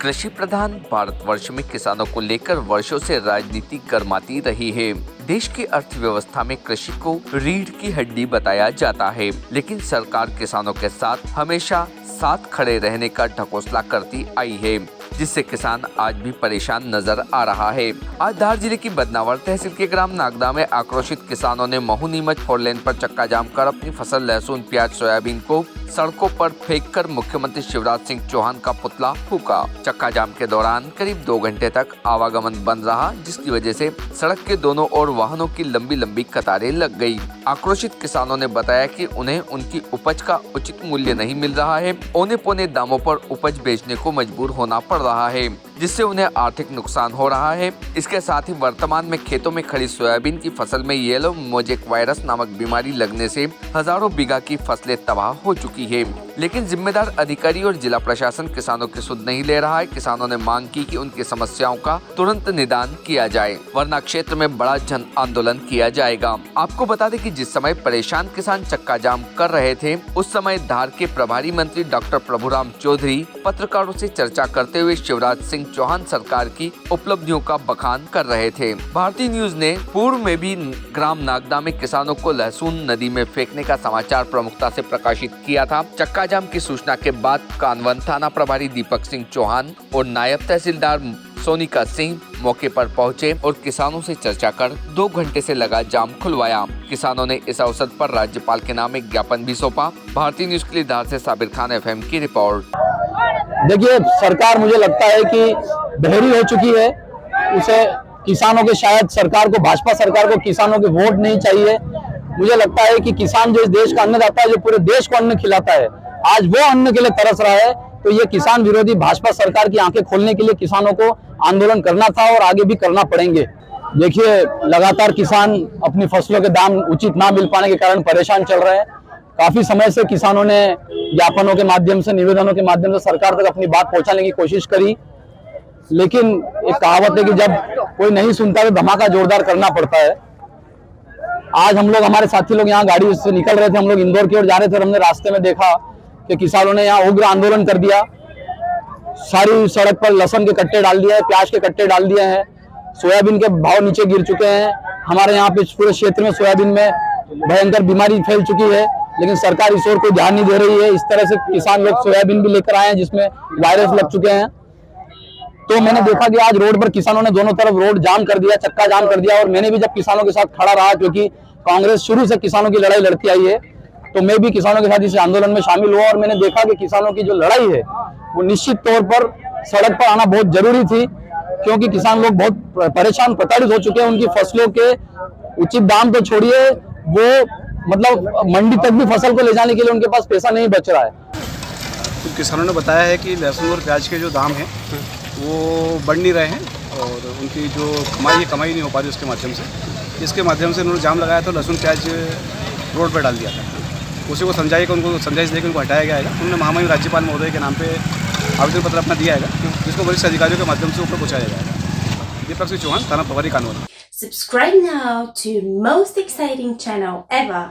कृषि प्रधान भारतवर्ष में किसानों को लेकर वर्षों से राजनीति गर्माती रही है। देश की अर्थव्यवस्था में कृषि को रीढ़ की हड्डी बताया जाता है, लेकिन सरकार किसानों के साथ हमेशा साथ खड़े रहने का ढकोसला करती आई है, जिससे किसान आज भी परेशान नजर आ रहा है। आज धार जिले की बदनावर तहसील के ग्राम नागदा में आक्रोशित किसानों ने महू नीमच 4 लेन पर चक्का जाम कर अपनी फसल लहसुन, प्याज, सोयाबीन को सड़कों पर फेंककर मुख्यमंत्री शिवराज सिंह चौहान का पुतला फूका। चक्का जाम के दौरान करीब 2 घंटे तक आवागमन बंद रहा, जिसकी वजह से सड़क के दोनों ओर वाहनों की लंबी लंबी कतारें लग गई। आक्रोशित किसानों ने बताया कि उन्हें उनकी उपज का उचित मूल्य नहीं मिल रहा है। औने पौने दामों पर उपज बेचने को मजबूर होना पड़ रहा है, जिससे उन्हें आर्थिक नुकसान हो रहा है। इसके साथ ही वर्तमान में खेतों में खड़ी सोयाबीन की फसल में येलो मोजेक वायरस नामक बीमारी लगने से हजारों बीघा की फसलें तबाह हो चुकी है, लेकिन जिम्मेदार अधिकारी और जिला प्रशासन किसानों की सुध नहीं ले रहा है। किसानों ने मांग की कि उनकी समस्याओं का तुरंत निदान किया जाए, वरना क्षेत्र में बड़ा जन आंदोलन किया जाएगा। आपको बता दें कि जिस समय परेशान किसान चक्का जाम कर रहे थे, उस समय धार के प्रभारी मंत्री डॉक्टर प्रभुराम चौधरी पत्रकारों से चर्चा करते हुए शिवराज सिंह चौहान सरकार की उपलब्धियों का बखान कर रहे थे। भारतीय न्यूज ने पूर्व में भी ग्राम नागदा में किसानों को लहसुन नदी में फेंकने का समाचार प्रमुखता से प्रकाशित किया था। चक्का जाम की सूचना के बाद कानवन थाना प्रभारी दीपक सिंह चौहान और नायब तहसीलदार सोनिका सिंह मौके पर पहुंचे और किसानों से चर्चा कर 2 घंटे से लगा जाम खुलवाया। किसानों ने इस अवसर पर राज्यपाल के नाम एक ज्ञापन भी सौंपा। भारतीय न्यूज के लिए धार से साबिर खान FM की रिपोर्ट। देखिए, सरकार मुझे लगता है कि बहरी हो चुकी है। उसे किसानों के, शायद सरकार को, भाजपा सरकार को किसानों के वोट नहीं चाहिए। मुझे लगता है कि किसान जो इस देश का अन्नदाता है, जो पूरे देश को अन्न खिलाता है, आज वो अन्न के लिए तरस रहा है। तो ये किसान विरोधी भाजपा सरकार की आंखें खोलने के लिए किसानों को आंदोलन करना था और आगे भी करना पड़ेंगे। देखिए, लगातार किसान अपनी फसलों के दाम उचित ना मिल पाने के कारण परेशान चल रहे हैं। काफी समय से किसानों ने ज्ञापनों के माध्यम से, निवेदनों के माध्यम से सरकार तक अपनी बात पहुंचाने की कोशिश करी, लेकिन एक कहावत है कि जब कोई नहीं सुनता तो धमाका जोरदार करना पड़ता है। आज हम लोग, हमारे साथी लोग यहाँ गाड़ी से निकल रहे थे, हम लोग इंदौर की ओर जा रहे थे और हमने रास्ते में देखा कि किसानों ने यहाँ उग्र आंदोलन कर दिया। सारी सड़क पर लहसुन के कट्टे डाल दिए हैं, प्याज के कट्टे डाल दिए हैं, सोयाबीन के भाव नीचे गिर चुके हैं। हमारे यहाँ पे पूरे क्षेत्र में सोयाबीन में भयंकर बीमारी फैल चुकी है, लेकिन सरकार इस ओर कोई ध्यान नहीं दे रही है। इस तरह से किसान लोग सोयाबीन भी लेकर आए हैं जिसमें वायरस लग चुके हैं। तो मैंने देखा कि आज रोड पर किसानों ने दोनों तरफ रोड जाम कर दिया, चक्का जाम कर दिया। और मैंने भी जब किसानों के साथ खड़ा रहा, क्योंकि कांग्रेस शुरू से किसानों की लड़ाई लड़ती आई है, तो मैं भी किसानों के साथ इस आंदोलन में शामिल हुआ और मैंने देखा कि किसानों की जो लड़ाई है वो निश्चित तौर पर सड़क पर आना बहुत जरूरी थी, क्योंकि किसान लोग बहुत परेशान, प्रताड़ित हो चुके हैं। उनकी फसलों के उचित दाम तो छोड़िए, वो मतलब मंडी तक भी फसल को ले जाने के लिए उनके पास पैसा नहीं बच रहा है। तो किसानों ने बताया है कि लहसुन और प्याज के जो दाम हैं वो बढ़ नहीं रहे हैं और उनकी जो कमाई नहीं हो पा रही उसके माध्यम से। इसके माध्यम से उन्होंने जाम लगाया, तो लहसुन प्याज रोड पर डाल दिया था। उसी को समझाइएगा, उनको समझाइश देकर उनको हटाया गया है। उन्होंने महामहिम राज्यपाल महोदय के नाम पे आवेदन पत्र अपना दिया है, जिसको वरिष्ठ अधिकारियों के माध्यम से ऊपर पहुँचाया जाएगा। दीपक सिंह चौहान, थाना प्रभारी कानून। Subscribe now to most exciting channel ever.